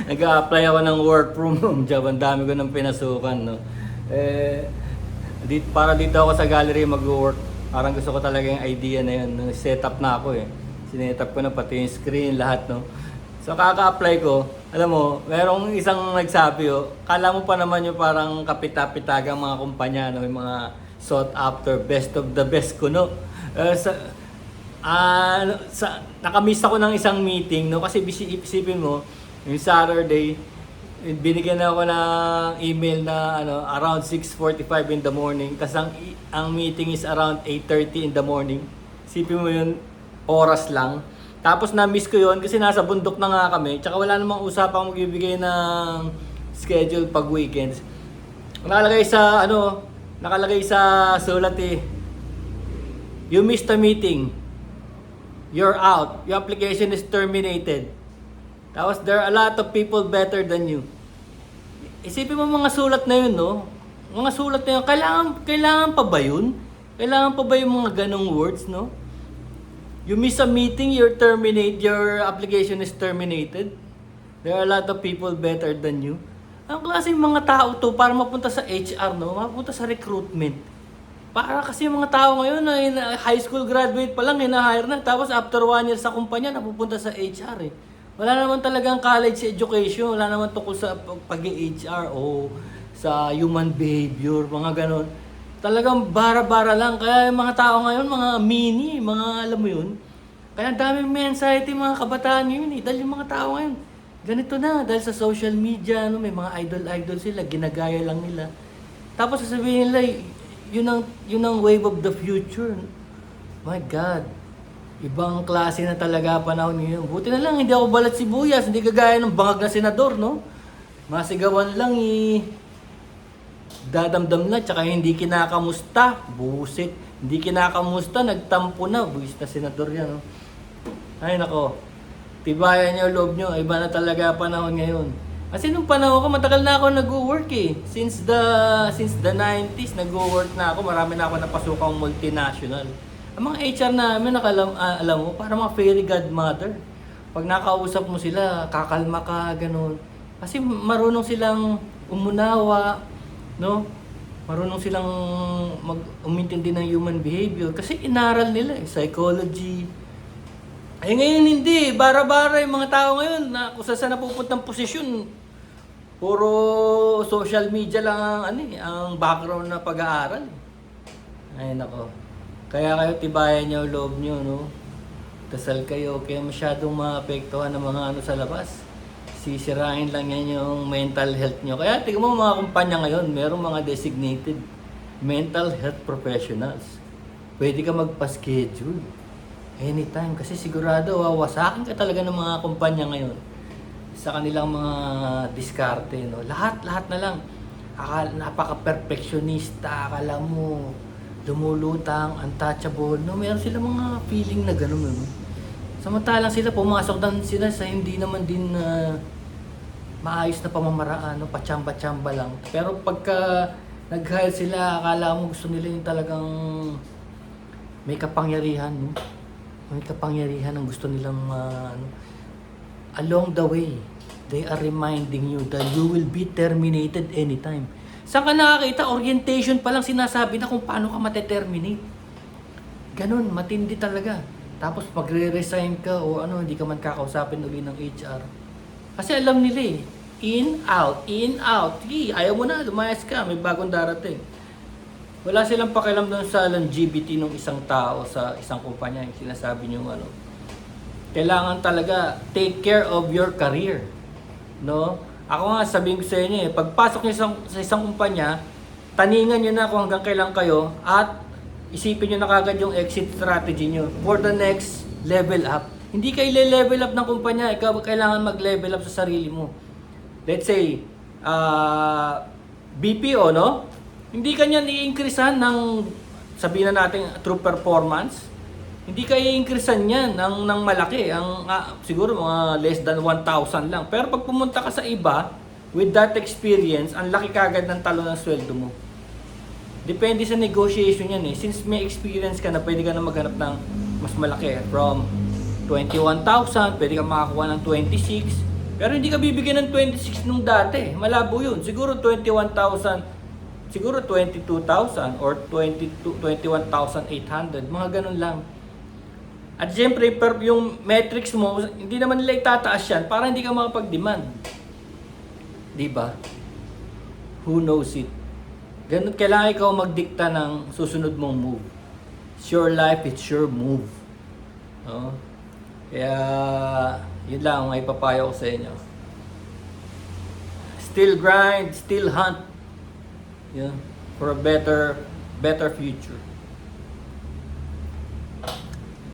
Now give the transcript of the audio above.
Nag-a-apply ako ng work from home job. Ang dami ko ng pinasukan, no? Para dito ako sa gallery mag-work. Parang gusto ko talaga yung idea na yun. Set up na ako eh. Sinet up ko na pati yung screen, lahat, no? So kaka-apply ko, alam mo, merong isang nagsabi, kala mo pa naman yung parang kapita-pitagang mga kumpanya, no? Yung mga sought after, best of the best ko, no? Nakamiss ako ng isang meeting, no? Kasi isipin mo, yung Saturday, binigyan ako ng email na around 6:45 in the morning. Tapos ang meeting is around 8:30 in the morning. Isipin mo yun, oras lang. Tapos na-miss ko yun kasi nasa bundok na nga kami. Tsaka wala namang usapang magbibigay ng schedule pag weekends. Nakalagay sa sulat eh, you missed the meeting. You're out. Your application is terminated. Tapos there are a lot of people better than you. Isipin mo mga sulat na yun, no? Mga sulat na yun, kailangan pa ba yun? Kailangan pa ba yung mga ganong words, no? You miss a meeting, your application is terminated. There are a lot of people better than you. Ang klaseng mga tao to para mapunta sa HR, no? Mapunta sa recruitment. Para kasi yung mga tao ngayon na high school graduate pa lang, hire na. Tapos after 1 year sa kumpanya, napupunta sa HR eh. Wala naman talagang college education, wala naman tungkol sa pag-HR o sa human behavior, mga ganon. Talagang bara-bara lang. Kaya yung mga tao ngayon, mga mga alam mo yun. Kaya daming may anxiety mga kabataan yun eh. Dahil yung mga tao ngayon, ganito na. Dahil sa social media, may mga idol-idol sila, ginagaya lang nila. Tapos sasabihin nila, yun ang wave of the future. My God. Ibang klase na talaga panahon ngayon. Buti na lang, hindi ako balat sibuyas. Hindi kagaya ng bangag na senador, no? Masigawan lang dadamdam na, tsaka hindi kinakamusta. Busit. Hindi kinakamusta, nagtampo na. Buwis na senador yan, no? Ay, nako. Tibayan niyo loob niyo. Iba na talaga panahon ngayon. Kasi nung panahon ko, matagal na ako nag-work eh. Since the 90s, nag-work na ako. Marami na ako napasukang multinational. Ang mga HR namin, alam mo, parang mga fairy godmother. Pag nakausap mo sila, kakalma ka, ganun. Kasi marunong silang umunawa, no? Marunong silang umintindi ng human behavior. Kasi inaral nila psychology. Eh ngayon hindi, bara-bara yung mga tao ngayon na kung saan napupuntang posisyon. Puro social media lang ang background na pag-aaral. Ay nako. Kaya kayo tibayan niyo loob niyo, no? Dasal kayo, kaya masyadong maapektuhan ng mga sa labas. Sisirain lang yan yung mental health niyo. Kaya tingnan mo mga kumpanya ngayon, merong mga designated mental health professionals. Pwede ka magpa-schedule anytime kasi sigurado wawasakin ka talaga ng mga kumpanya ngayon sa kanilang mga diskarte, no? Lahat na lang. Napaka-perfectionista, akala mo lumulutang, untouchable, no? Meron sila mga feeling na gano'n, no? Samantalang sila pumasok lang sila sa hindi naman din maayos na pamamaraan, no? Pachamba-chamba lang. Pero pagka nag-hire sila, akala mo gusto nila yung talagang may kapangyarihan, no? May kapangyarihan ang gusto nilang along the way, they are reminding you that you will be terminated anytime. Saan ka nakakita? Orientation pa lang sinasabi na kung paano ka mateterminate. Ganun, matindi talaga. Tapos magre-resign ka o hindi ka man kakausapin uli ng HR. Kasi alam nila in, out. Ayaw mo na, lumayas ka, may bagong darating. Wala silang pakialam doon sa longevity ng isang tao sa isang kumpanya. Yung sinasabi nyo, kailangan talaga take care of your career. No? Ako nga, sabihin ko sa inyo pagpasok nyo sa isang kumpanya, taningan nyo na kung hanggang kailan kayo at isipin nyo na kagad yung exit strategy nyo for the next level up. Hindi kayo level up ng kumpanya, ikaw kailangan mag-level up sa sarili mo. Let's say, BPO, no? Hindi kanya i-increasean ng, sabihin na natin, true performance. Hindi ka i-increasean yan ng malaki. Siguro mga less than 1,000 lang. Pero pag pumunta ka sa iba, with that experience, ang laki kagad ng talo ng sweldo mo. Depende sa negotiation yan Since may experience ka na, pwede ka na maghanap ng mas malaki from 21,000, pwede kang makakuha ng 26. Pero hindi ka bibigyan ng 26 nung dati. Malabo yun. Siguro 21,000, siguro 22,000 or 21,800. Mga ganun lang. At siyempre, yung metrics mo, hindi naman nila itataas yan para hindi ka makapag-demand. Diba? Who knows it? Ganun, kailangan ikaw magdikta ng susunod mong move. It's your life, it's your move. No? Kaya, yun lang ang ipapayo ko sa inyo. Still grind, still hunt. Yeah, for a better future.